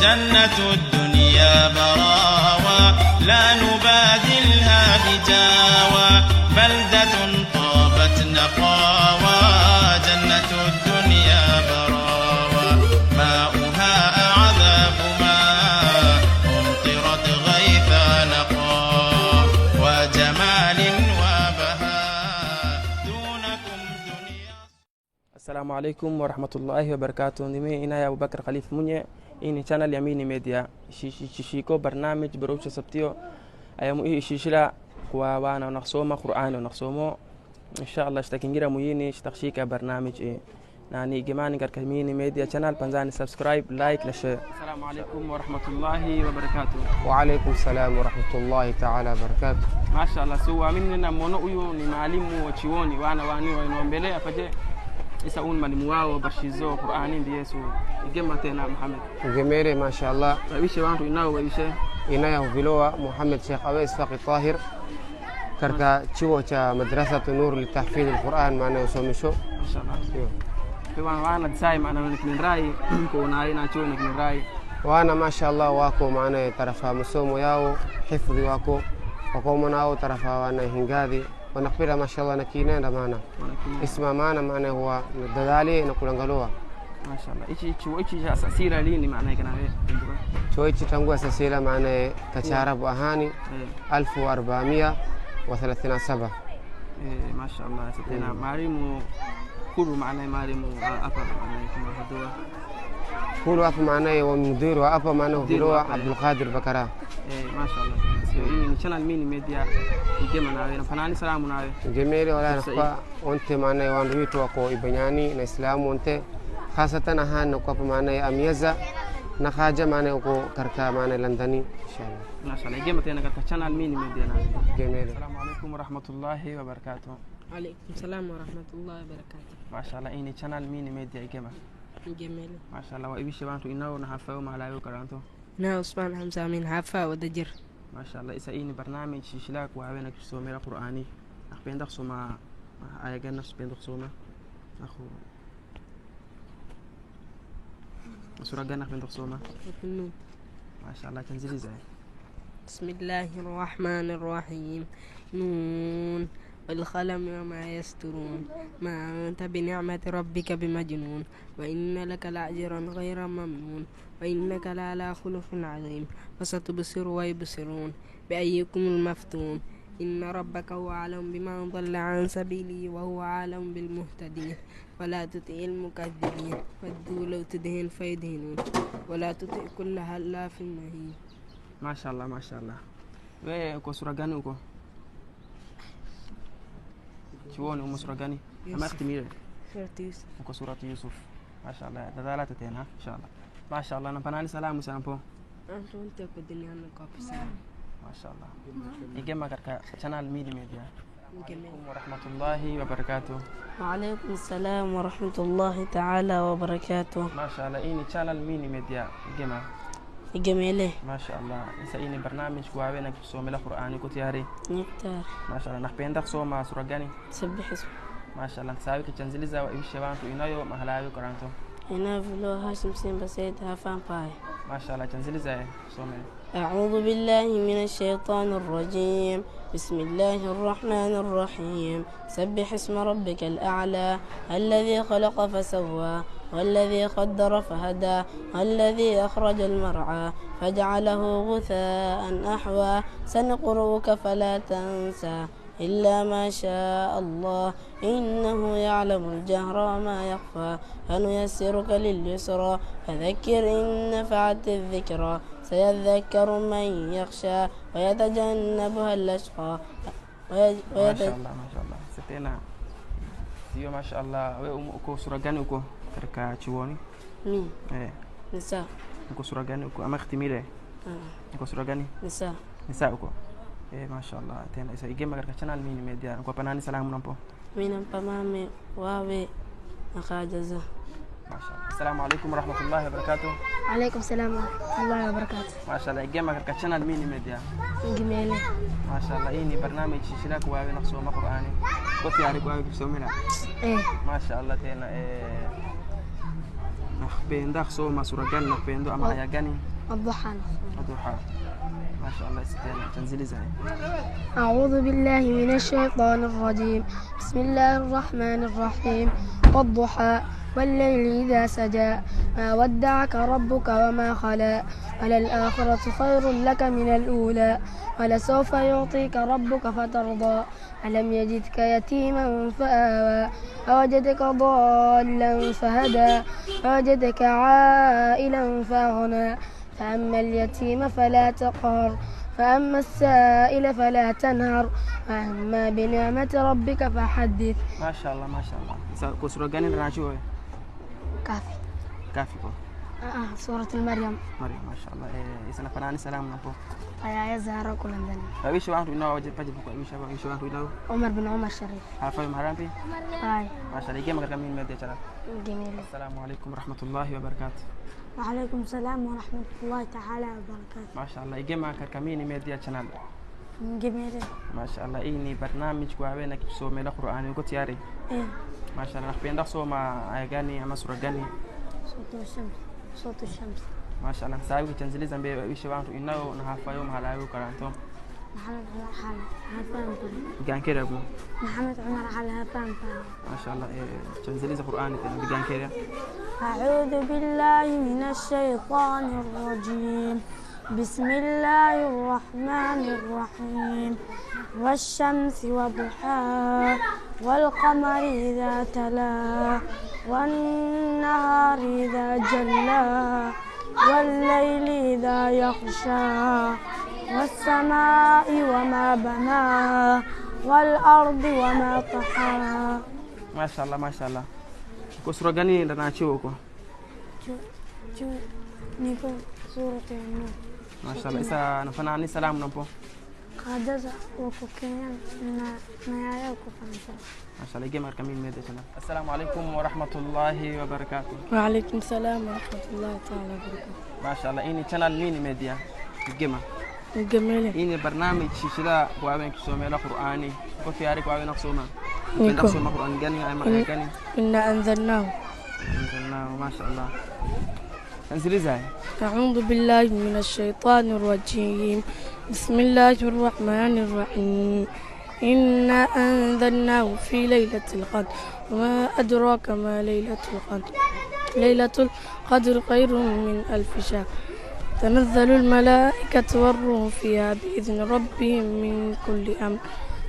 جنة الدنيا براوى لا نبادلها بجاوى بلدة طابت نقاوى جنة الدنيا براوى ماؤها أعذب ماء أمطرت غيثا نقا وجمال وبهاء دونكم دنيا. السلام عليكم ورحمة الله وبركاته. نمي إنا أبو بكر خليفة منيا إني channel يميني ميديا شيشيكو برنامج بروشة سبتيو أيامو شيشلا وانا ونخصومه قرآن ونخصومه إن شاء الله اشتكينجرا ميني اشتخشيكا برنامج ناني جماني كركميني ميديا channel بنزاني سبسكرايب لايك لشير. السلام عليكم ورحمة الله وبركاته. وعليكم السلام ورحمة الله تعالى وبركاته. ما شاء الله سوى مننا منويو ni maalimu wa chioni wana wani wanaombelea afaje isaun malimu wao bashizo Qur'ani ndiye Yesu igema tena Muhammad Gemere ما شاء الله waishe wantu inao waishe inaya huviloa Muhammad Sheikh Awais Faqi Tahir karka chuo cha madrasatu Nur litahfidh alquran maana usomisho inshallah kwa wana tsai maana nikinrai ko na ina chuo nikinrai wana ما شاء الله wako maana tarafa masomo yao hifadhi wako nao tarafa wana hingadhi ونقبلها ما شاء الله نكينا معنا اسمه معنا هو دلالي نقول انغلوها ما شاء الله ايش اساسيره ليني معناه كنا شو ايش تنقوا اساسيره معناه كشارب اهاني 1437 ما شاء الله ستنا ماريمو كل معناه ماريمو ابا معناه كما هدوا كل ابا معناه ومدير وابا معناه هو عبد القادر بكرا ما شاء الله ini channel mini media igema nawe na fanani salamu nawe gemere wala nafa onte maana wandu witu wako ibanyani na islamu onte khasatan ahan ko maana amyaza na khaja maana ko karka maana landani inshallah mashallah igema tena katika channel mini media nawe gemere. Assalamu alaykum wa rahmatullahi wa barakatuh. Alaykum salam wa rahmatullahi wa barakatuh. Mashallah ini channel mini media igema gemele mashallah wa ibishe wantu inao na hafa ma alayo karanto na Usman Hamza min hafa wadajir ما شاء الله إسأيني برنامج شيشلاك وعوينك تسومي القرآني أخ بين دخسوما آية جنس بين دخسوما أخو سورة جنة بين دخسوما ما شاء الله تنزلي زي بسم الله الرحمن الرحيم نون والقلم وما يسترون ما أنت بنعمة ربك بمجنون وإن لك لأجرا غير ممنون وإنك لعلى خلق عظيم فستبصر ويبصرون بأيكم المفتون إن ربك هو أعلم بمن ضل عن سبيله وهو أعلم بالمهتدين ولا تطع المكذبين ودوا لو تدهن فيدهنون ولا تطع كل هلاف مهين. ما شاء الله ما شاء الله. ويكو سورة gani uko chuoni umo sura gani ama ikhtimire uko surati Yusuf ما شاء الله dadalata tena إن شاء الله ما شاء الله نبناني سلام وسامبو أنتم تقدرين أن نقابل ما شاء الله يجمع كرك channel ميدي ميديا ورحمة الله وبركاته. وعليكم السلام ورحمة الله تعالى وبركاته. ما شاء الله إني channel ميدي ميديا جمع جميلة ما شاء الله إني برنامج كوابينك تسومي القرآن كتياري نختار ما شاء الله نحبين دخسو ما سورة جاني سبح اسمه ما شاء الله تساوي كتنزلي زاو إيش شبانتو إنايو مهلاوي كرانتو هنا فلو هاشم سين بسيط هافان باي ما شاء الله تنزلي زاي سومي. أعوذ بالله من الشيطان الرجيم بسم الله الرحمن الرحيم سبح اسم ربك الأعلى الذي خلق فسوى والذي قدر فهدى والذي أخرج المرعى فجعله غثاء أحوى سنقرؤك فلا تنسى إلا ما شاء الله إنه يعلم الجهر وما يخفى فنيسرك لليسرى فذكر إن نفعت الذكرى سيذكر من يخشى ويتجنبها الأشقى ما شاء الله ما شاء الله ستنا سيو ما شاء الله وأكو سورة gani uko katika chuoni مين نساء uko sura gani uko ama ikhtimire uko sura gani nisa uko ما شاء الله tena isa igema katika channel mini media kwa panani salamu nampo mimi nampa mame wawe akajaza. ما شاء الله. السلام عليكم ورحمة الله وبركاته. عليكم السلام ورحمة الله وبركاته. ما شاء الله igema katika channel mini media Gemele. ما شاء الله ini برنامج shishila kwa wewe nasoma Qur'ani kwa tayari kwa wewe kusomea ما شاء الله tena Nakapenda kusoma sura gani nakupenda ama aya gani? الضحى. الضحى. ما شاء الله يستاهل تنزيل زي. أعوذ بالله من الشيطان الرجيم. بسم الله الرحمن الرحيم. والضحى والليل إذا سجى ما ودعك ربك وما خلا وللآخرة خير لك من الأولى ولسوف يعطيك ربك فترضى ألم يجدك يتيما فآوى ووجدك ضالا فهدى ووجدك عائلا فأغنى فأما اليتيم فلا تقهر فأما السائل فلا تنهر وأما بنعمة ربك فحدث. ما شاء الله ما شاء الله. كسر جاني رناشوه. كافي. كافي كو. سورة المريم. مريم ما شاء الله. إسنا فناني سلام نبو. يا زهرة كل ذنب. فبيش وانتو إنه وجد بجيب كو إيش وانتو إنه. عمر بن عمر الشريف. عارفة مهران في؟ هاي. ما شاء الله. يجي مقدر كمين مادة شرف. جميل. السلام عليكم ورحمة الله وبركاته. وعليكم السلام ورحمة الله تعالى وبركاته. ما شاء الله. يجي مقدر كمين مادة شنال. جميل. ما شاء الله. إني برنامج قوي نكتب سومي القرآن وقت ياري. ما شاء الله. نحبين دخسو مع أغاني أما سورة غني. صوت الشمس. صوت الشمس. ما شاء الله. ساوي تنزلي زنبي ويشوانتو إنه نهافا يوم هلاوي كرانتو. محمد عمر حال هفان. بيجان كده أبو. محمد عمر حال هفان. ما شاء الله. تنزلي القرآن بيجان كده. أعوذ بالله من الشيطان الرجيم. بسم الله الرحمن الرحيم. والشمس وضحاها والقمر إذا تلاها والنهار إذا جلاها والليل إذا يغشاها والسماء وما بناها والأرض وما طحاها. ما شاء الله ما شاء الله. كسر غني لنا شوكو. نيكو سورة النور. ما شاء الله. إسا نفناني سلام نبو. قادزة وكوكيان نيايا وكوفانسا. ما شاء الله. جمع كمين ميدا شنا. السلام عليكم ورحمة الله وبركاته. وعليكم السلام ورحمة الله تعالى وبركاته. ما شاء الله. إني channel ميني ميديا. جمع. جميلة. إني برنامج شيشلا قوابين كسومي القرآني. كوفي عاري قوابين نقصوما. نيكو. نقصوما قرآن جاني أي ما جاني. إنا أنزلناه. أنزلناه ما شاء الله. انزلي زاي. أعوذ بالله من الشيطان الرجيم. بسم الله الرحمن الرحيم. إنا أنزلناه في ليلة القدر وما أدراك ما ليلة القدر. ليلة القدر خير من 1000 شهر. تنزل الملائكة والروح فيها بإذن ربهم من كل أمر.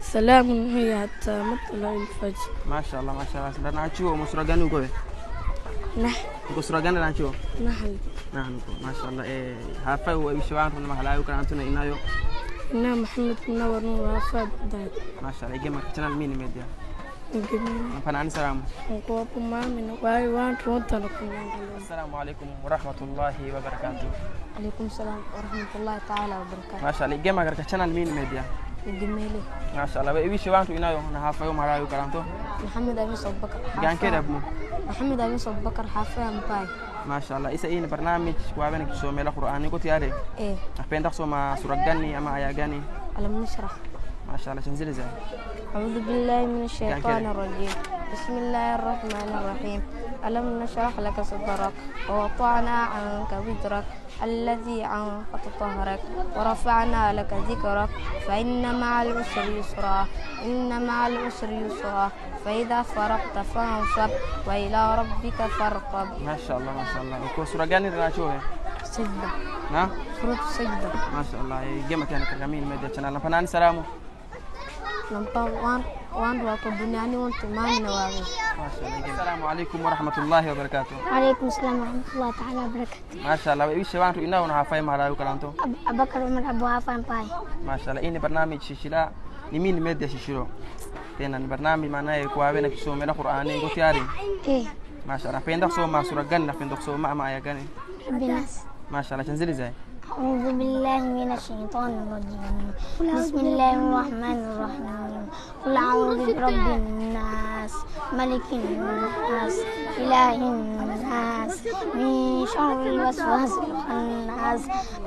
سلام هي حتى مطلع الفجر. ما شاء الله ما شاء الله. سنرنا نشوف مسرقان وقوي. نحن. مسرقان لنا نشوف. نحن. نحن ما شاء الله. هافا ويشوان من محلاوي كرانتنا إنايو. إنا محمد منور نور وفاد دايت. ما شاء الله. يجمع channel ميني ميديا. جميل. فناني سلام. وقوكم ما من واي وان تونتنكم. السلام عليكم ورحمة الله وبركاته. عليكم السلام ورحمة الله تعالى وبركاته. ما شاء الله. يجمع channel ميني ميديا. جميل. ما شاء الله. ويشوان إنايو نهافا يوم هلاوي كرانتو. محمد أبي صوب بكر. جان كده أبو. محمد أبي صوب بكر حافظ باي. ما شاء الله. إسا إني برنامج قوابين كسومي القرآن كنت ياري. إيه. أحبين دخسو مع سورة غني أما آيا غني. ألم نشرح. ما شاء الله. تنزلي زي. أعوذ بالله من الشيطان الرجيم. بسم الله الرحمن الرحيم. ألم نشرح لك صدرك ووضعنا عنك وزرك الذي أنقض ظهرك ورفعنا لك ذكرك فإن مع العسر يسرا إن مع العسر يسرا فإذا فرغت فانصب وإلى ربك فارغب. ما شاء الله ما شاء الله. سورة غني لنا شوه. سجدة. نعم. سورة السجدة. ما شاء الله. جمع كان كمين ميديا channel. فناني سلامو. نمبر وان واكو بنياني وانتو ماني نواغي. ما شاء الله. السلام عليكم ورحمة الله وبركاته. وعليكم السلام ورحمة الله تعالى وبركاته. ما شاء الله. ويشوان إنه نهافا يوم هلاوي كرانتو. أبكر عمر أبو عفان باي. ما شاء الله. إني برنامج شيشلا نمين ميديا شيشلو. تينا برنامج معناه قوابين كسومي القرآن قلت ياري. إيه. ما شاء الله. أحبين دخسو مع سورة غني أحبين دخسو مع آيا غني. بناس. ما شاء الله. تنزلي زي. أعوذ بالله من الشيطان الرجيم. بسم الله الرحمن الرحيم. قل أعوذ برب الناس ملك الناس إله الناس من شر الوسواس الخناس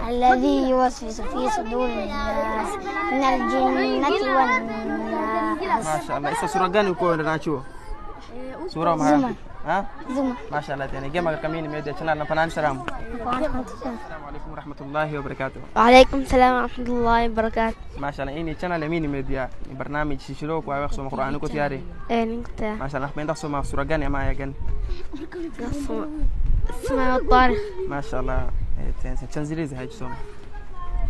الذي يوسوس في صدور الناس من الجنة والناس. ما شاء الله. إسا سورة غني وكو لنا شو؟ سورة مهران. ها زما ما شاء الله تاني جمع كمين ميديا channel نفنان سلام السلام عليكم ورحمة الله وبركاته وعليكم السلام ورحمة الله وبركاته ما شاء الله إني channel يمين ميديا برنامج شيشلوك وأخصو مقرآن كتياري نكتة ما شاء الله بين دخصو ما سورة جاني ما يجن اسمه الطارق ما شاء الله تنزلي زي هاي جسوم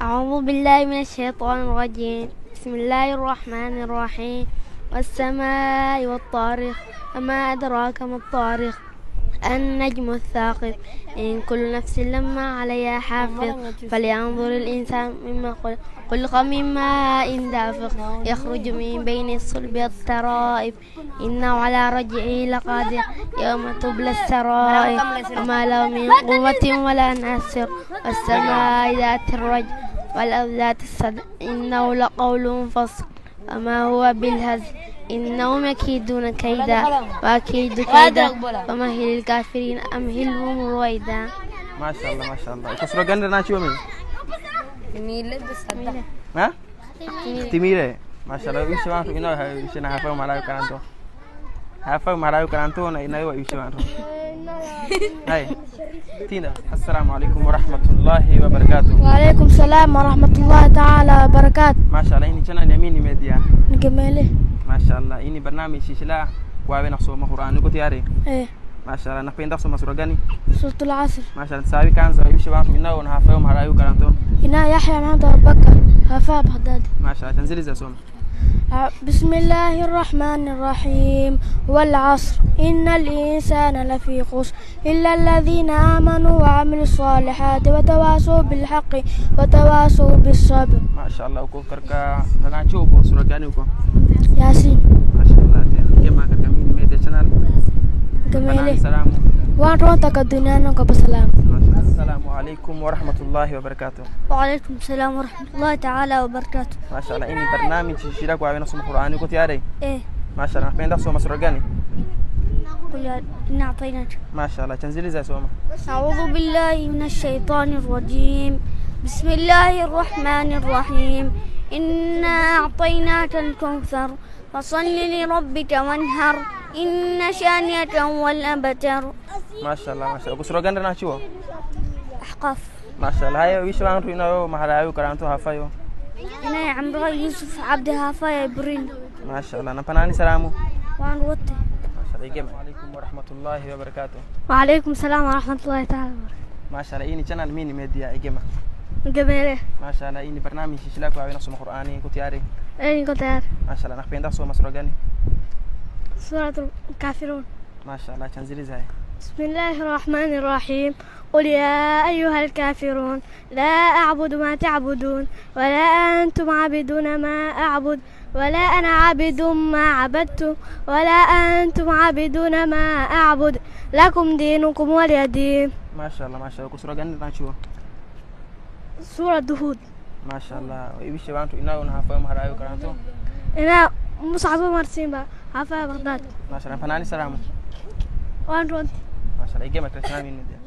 أعوذ بالله من الشيطان الرجيم بسم الله الرحمن الرحيم والسماء والطارق وما أدراك ما الطارق النجم الثاقب إن كل نفس لما عليها حافظ فلينظر الإنسان مما خلق من ماء دافق يخرج من بين الصلب والترائب إنه على رجعه لقادر يوم تبلى السرائر وما له من قوة ولا ناصر والسماء ذات الرجع والأرض ذات الصدع إنه لقول فصل وما هو بالهزل إنهم يكيدون كيدا وأكيد كيدا ومهل الكافرين أمهلهم رويدا ما شاء الله ما شاء الله كسر جنر ناشيو مين ها تميله ما شاء الله ويش ما إنه ويش نهافه ملايو كرانتو هافه ملايو كرانتو إنه ويش ما هاي تينا السلام عليكم ورحمة الله وبركاته وعليكم السلام ورحمة الله تعالى وبركاته ما شاء الله إني channel يميني ميديا نكمله ما شاء الله إني برنامج شيشلا وأبي نقصو مقرآن كتياري إيه ما شاء الله نحبين نقصو مسورة جاني سورة العصر ما شاء الله تساوي كان زي ويش ما إنه ونهافه ملايو كرانتو هنا يحيى نهض أبو بكر هفاء بغداد ما شاء الله تنزلي زي سوم بسم الله الرحمن الرحيم والعصر إن الإنسان لفي خسر إلا الذين آمنوا وعملوا الصالحات وتواصوا بالحق وتواصوا بالصبر ما شاء الله وكو كركا نانچو بو سورة جاني وكو ياسين ما شاء الله تاني كما كركا مين ميديا channel جميلة السلام وان تك الدنيا نك بسلام السلام عليكم ورحمة الله وبركاته وعليكم السلام ورحمة الله تعالى وبركاته ما شاء الله إني برنامج شيشيرك وأبي نقصو مقرآن كتياري إيه ما شاء الله نحبين نقصو مسورة جاني قل إن أعطيناك ما شاء الله تنزلي زي سوما أعوذ بالله من الشيطان الرجيم بسم الله الرحمن الرحيم إنا أعطيناك الكوثر فصل لربك وانهر إن شانئك هو الأبتر ما شاء الله ما شاء الله بسورة جاني ناشيو أحقاف ما شاء الله هاي ويش ما إنه مهرايو كرانتو هافايو أنا عمرو يوسف عبد هافا برين ما شاء الله نفناني سلامو وان وطي ما شاء الله السلام عليكم ورحمة الله وبركاته وعليكم السلام ورحمة الله تعالى ما شاء الله إني channel ميني ميديا إجمع جميلة ما شاء الله إني برنامج شيشلاك وأبي نقصو مقرآن كتياري أين كنت عارف ما شاء الله نحبين نقصو مسورة جاني سورة الكافرون ما شاء الله تنزلي زي بسم الله الرحمن الرحيم قل يا أيها الكافرون لا أعبد ما تعبدون ولا أنتم عابدون ما أعبد ولا أنا عابد ما عبدتم ولا أنتم عابدون ما أعبد لكم دينكم ولي دين ما شاء الله ما شاء الله كسورة جاني ناشيو سورة دهود ما شاء الله ويش ما إنه ونهافه مهرايو كرانتو أنا مصعب مرسين بقى عفا بغداد ما شاء الله نفناني سلامو وان رونتي ما شاء الله إجمع كريستيان مين ميديا